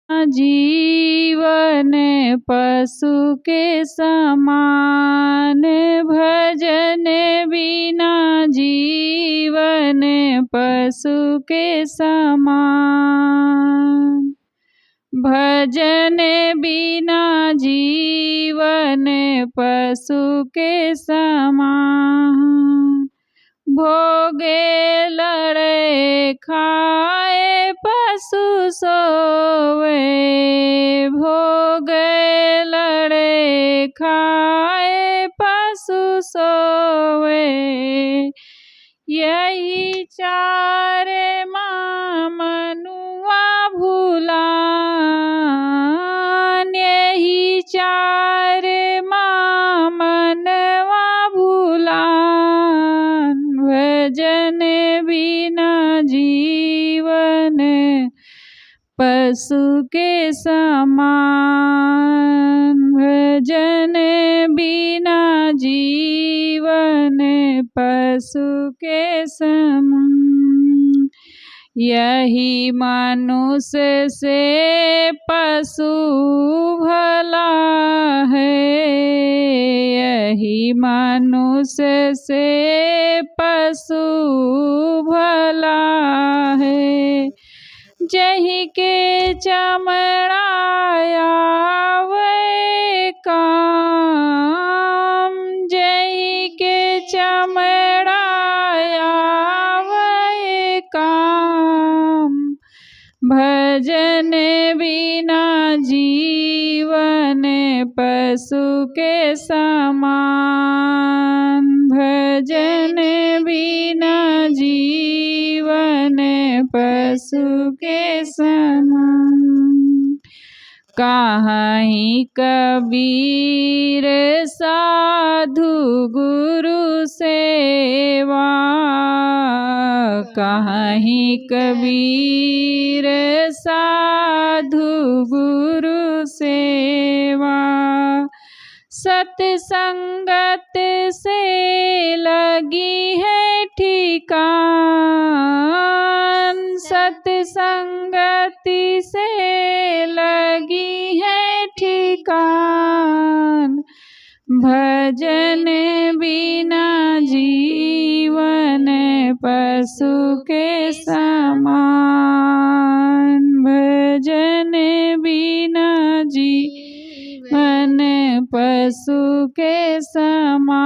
जीवन पशु के समान, भजन बिना जीवन पशु के समान। भजन बिना जीवन पशु के समान। भोगे लड़े खाए पशु सोवे, भोगे लड़े खाए पशु सोवे। यही चार माँ मनुआ भूलान, यही चार माँ मनवा भूलान। भजन बिना जीवन पशु के समान, भजन बिना जीवन पशु के समान। यही मनुष्य से पशु भला है, यही मनुष्य से पशु भला है। जही के चमड़ाया वे काम, जही के चमड़ाया वे काम। भजन बिना जीवन पशु के समान, भजन बिना जीवन पशु के समान। कहीं कबीर साधु गुरु सेवा, कहीं कबीर साधु गुरु सेवा। सत्संगत से लगी है ठिकान, सत्संगति से लगी है ठिकान। भजन बिना जीवन पशु के समान, भजन बिना जीवन पशु के समान।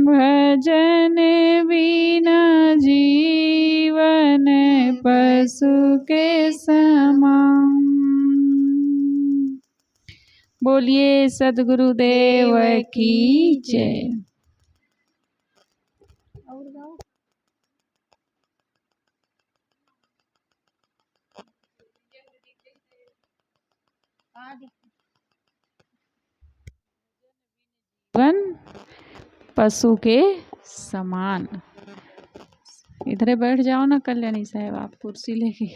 भजन बिना जीवन पशु के समान। बोलिए सद्गुरुदेव की जय। जीवन पशु के समान। इधरे बैठ जाओ ना कल्याणी साहब, आप कुर्सी लेके।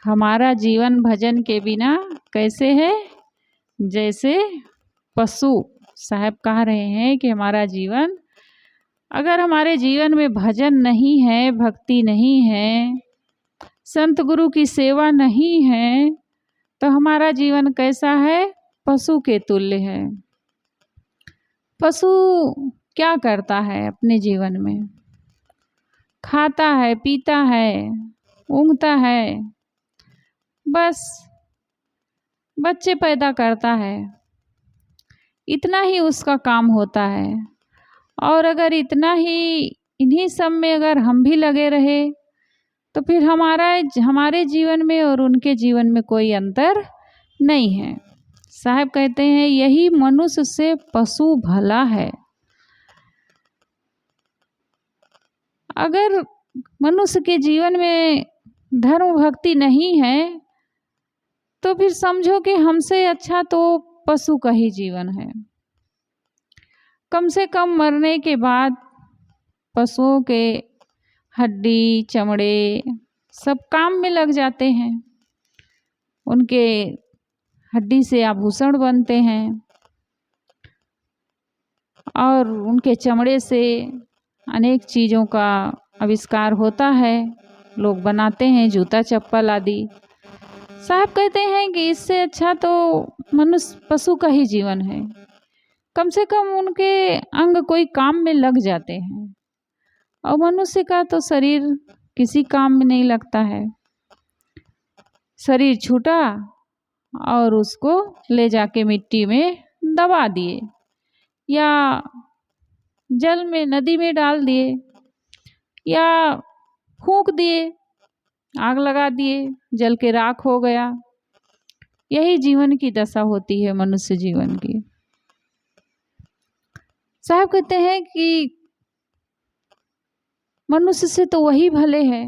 हमारा जीवन भजन के बिना कैसे है? जैसे पशु। साहब कह रहे हैं कि हमारा जीवन, अगर हमारे जीवन में भजन नहीं है, भक्ति नहीं है, संत गुरु की सेवा नहीं है, तो हमारा जीवन कैसा है? पशु के तुल्य है। पशु क्या करता है अपने जीवन में? खाता है, पीता है, ऊँघता है, बस बच्चे पैदा करता है, इतना ही उसका काम होता है। और अगर इतना ही, इन्हीं सब में अगर हम भी लगे रहे तो फिर हमारे जीवन में और उनके जीवन में कोई अंतर नहीं है। साहब कहते हैं यही मनुष्य से पशु भला है। अगर मनुष्य के जीवन में धर्म भक्ति नहीं है तो फिर समझो कि हमसे अच्छा तो पशु का ही जीवन है। कम से कम मरने के बाद पशुओं के हड्डी चमड़े सब काम में लग जाते हैं, उनके हड्डी से आभूषण बनते हैं और उनके चमड़े से अनेक चीज़ों का आविष्कार होता है। लोग बनाते हैं, जूता चप्पल आदि। साहब कहते हैं कि इससे अच्छा तो मनुष्य पशु का ही जीवन है। कम से कम उनके अंग कोई काम में लग जाते हैं, और मनुष्य का तो शरीर किसी काम में नहीं लगता है। शरीर छूटा और उसको ले जाके मिट्टी में दबा दिए, या जल में, नदी में डाल दिए, या फूंक दिए, आग लगा दिए, जल के राख हो गया। यही जीवन की दशा होती है मनुष्य जीवन की। साहब कहते हैं कि मनुष्य से तो वही भले है।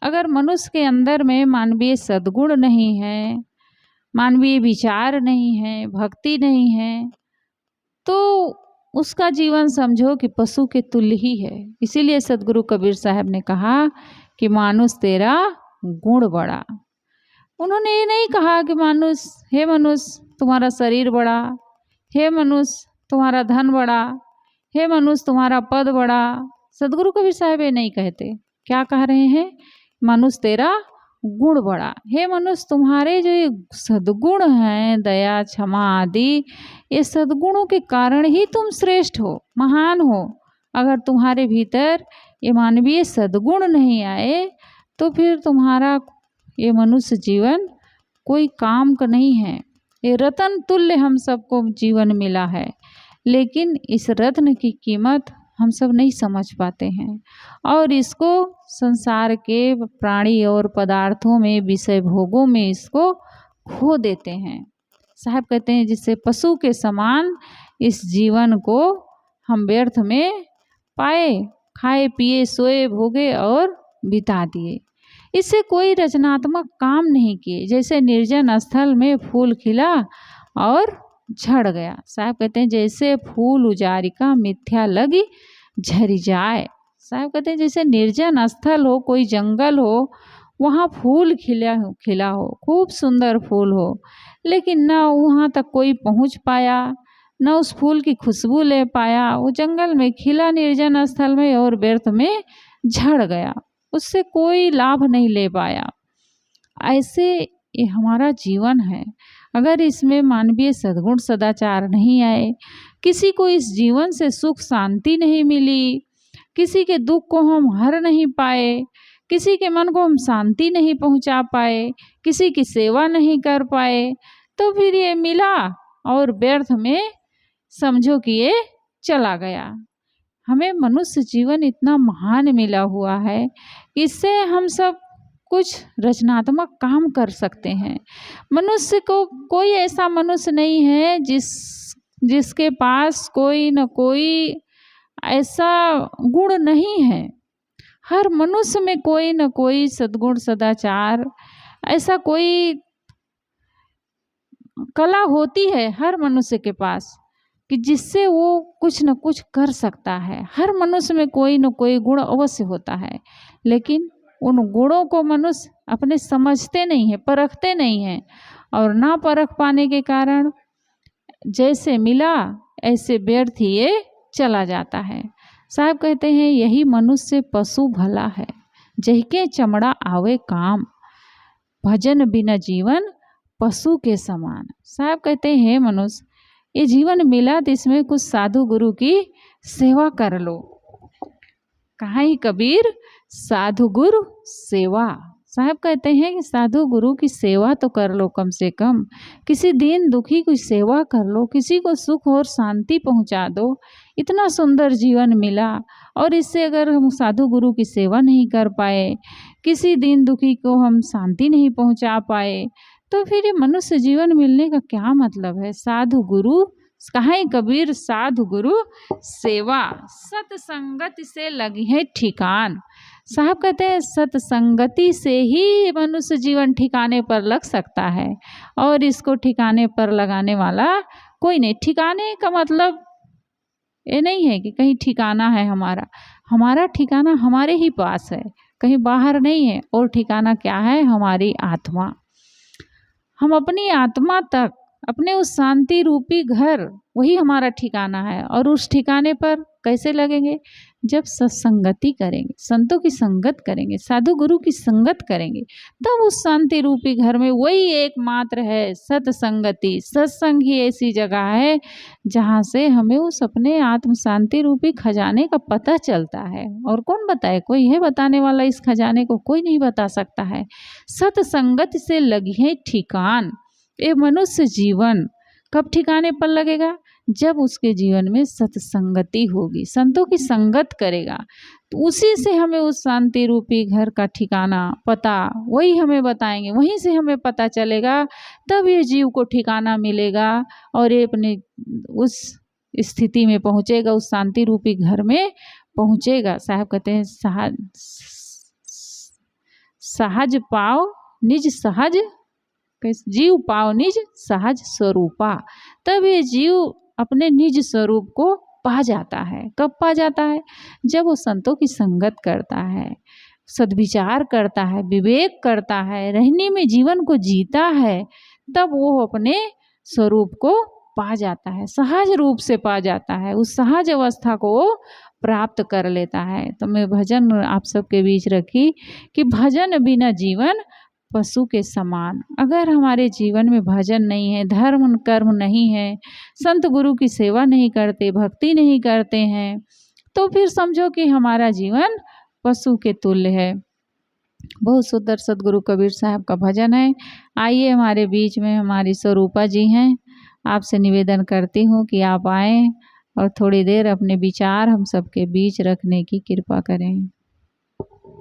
अगर मनुष्य के अंदर में मानवीय सद्गुण नहीं है, मानवीय विचार नहीं है, भक्ति नहीं है, तो उसका जीवन समझो कि पशु के तुल्य ही है। इसीलिए सदगुरु कबीर साहब ने कहा कि मानुष तेरा गुण बड़ा। उन्होंने ये नहीं कहा कि मनुष्य, हे मनुष्य तुम्हारा शरीर बड़ा, हे मनुष्य तुम्हारा धन बड़ा, हे मनुष्य तुम्हारा पद बड़ा। सदगुरु कबीर साहब ये नहीं कहते। क्या कह रहे हैं? मनुष्य तेरा गुण बड़ा। हे मनुष्य तुम्हारे जो ये सद्गुण हैं, दया, क्षमा आदि, ये सद्गुणों के कारण ही तुम श्रेष्ठ हो, महान हो। अगर तुम्हारे भीतर ये मानवीय सद्गुण नहीं आए तो फिर तुम्हारा ये मनुष्य जीवन कोई काम का नहीं है। ये रत्न तुल्य हम सबको जीवन मिला है, लेकिन इस रत्न की कीमत हम सब नहीं समझ पाते हैं, और इसको संसार के प्राणी और पदार्थों में, विषय भोगों में इसको खो देते हैं। साहब कहते हैं जिससे पशु के समान इस जीवन को हम व्यर्थ में पाए, खाए पिए सोए भोगे और बिता दिए। इससे कोई रचनात्मक काम नहीं किए। जैसे निर्जन स्थल में फूल खिला और झड़ गया। साहब कहते हैं जैसे फूल उजारिका मिथ्या लगी झरी जाए। साहब कहते हैं जैसे निर्जन स्थल हो, कोई जंगल हो, वहाँ फूल खिला हो, खूब सुंदर फूल हो, लेकिन ना वहाँ तक कोई पहुँच पाया, न उस फूल की खुशबू ले पाया। वो जंगल में खिला निर्जन स्थल में और व्यर्थ में झड़ गया, उससे कोई लाभ नहीं ले पाया। ऐसे ये हमारा जीवन है। अगर इसमें मानवीय सद्गुण सदाचार नहीं आए, किसी को इस जीवन से सुख शांति नहीं मिली, किसी के दुख को हम हर नहीं पाए, किसी के मन को हम शांति नहीं पहुंचा पाए, किसी की सेवा नहीं कर पाए, तो फिर ये मिला और व्यर्थ में समझो कि ये चला गया। हमें मनुष्य जीवन इतना महान मिला हुआ है, इससे हम सब कुछ रचनात्मक काम कर सकते हैं। मनुष्य को कोई ऐसा मनुष्य नहीं है जिसके पास कोई न कोई ऐसा गुण नहीं है। हर मनुष्य में कोई न कोई सद्गुण सदाचार, ऐसा कोई कला होती है हर मनुष्य के पास कि जिससे वो कुछ न कुछ कर सकता है। हर मनुष्य में कोई न कोई गुण अवश्य होता है, लेकिन उन गुणों को मनुष्य अपने समझते नहीं है, परखते नहीं है, और ना परख पाने के कारण जैसे मिला ऐसे व्यर्थ ये चला जाता है। साहब कहते हैं यही मनुष्य पशु भला है, जहिके चमड़ा आवे काम, भजन बिना जीवन पशु के समान। साहब कहते हैं मनुष्य ये जीवन मिला तो इसमें कुछ साधु गुरु की सेवा कर लो। कहा ही कबीर साधु गुरु सेवा। साहब कहते हैं कि साधु गुरु की सेवा तो कर लो, कम से कम किसी दीन दुखी की सेवा कर लो, किसी को सुख और शांति पहुंचा दो। इतना सुंदर जीवन मिला, और इससे अगर हम साधु गुरु की सेवा नहीं कर पाए, किसी दीन दुखी को हम शांति नहीं पहुंचा पाए, तो फिर ये मनुष्य जीवन मिलने का क्या मतलब है। साधु गुरु कहा कबीर साधु गुरु सेवा, सत्संगति से लगी है ठिकान। साहब कहते हैं सत्संगति से ही मनुष्य जीवन ठिकाने पर लग सकता है, और इसको ठिकाने पर लगाने वाला कोई नहीं। ठिकाने का मतलब ये नहीं है कि कहीं ठिकाना है हमारा ठिकाना हमारे ही पास है, कहीं बाहर नहीं है। और ठिकाना क्या है? हमारी आत्मा। हम अपनी आत्मा तक, अपने उस शांति रूपी घर, वही हमारा ठिकाना है, और उस ठिकाने पर कैसे लगेंगे? जब सत्संगति करेंगे, संतों की संगत करेंगे, साधु गुरु की संगत करेंगे, तब उस शांति रूपी घर में वही एकमात्र है सत्संगति। सत्संग ही ऐसी जगह है जहाँ से हमें उस अपने आत्म शांति रूपी खजाने का पता चलता है। और कौन बताए? कोई है बताने वाला इस खजाने को? कोई नहीं बता सकता है। सत्संगत से लगी है ठिकान। ये मनुष्य जीवन कब ठिकाने पर लगेगा? जब उसके जीवन में सत्संगति होगी, संतों की संगत करेगा, तो उसी से हमें उस शांति रूपी घर का ठिकाना पता वही हमें बताएंगे, वहीं से हमें पता चलेगा। तब ये जीव को ठिकाना मिलेगा और ये अपने उस स्थिति में पहुँचेगा, उस शांति रूपी घर में पहुँचेगा। साहब कहते हैं सहज पाओ निज सहज, जीव पाओ निज सहज स्वरूपा। तब ये जीव अपने निज स्वरूप को पा जाता है। कब पा जाता है? जब वो संतों की संगत करता है, सद्विचार करता है, विवेक करता है, रहने में जीवन को जीता है, तब वो अपने स्वरूप को पा जाता है, सहज रूप से पा जाता है, उस सहज अवस्था को वो प्राप्त कर लेता है। तो मैं भजन आप सबके बीच रखी कि भजन बिना जीवन पशु के समान। अगर हमारे जीवन में भजन नहीं है, धर्म कर्म नहीं है, संत गुरु की सेवा नहीं करते, भक्ति नहीं करते हैं, तो फिर समझो कि हमारा जीवन पशु के तुल्य है। बहुत सुंदर सदगुरु कबीर साहब का भजन है। आइए, हमारे बीच में हमारी स्वरूपा जी हैं। आपसे निवेदन करती हूँ कि आप आएँ और थोड़ी देर अपने विचार हम सबके बीच रखने की कृपा करें।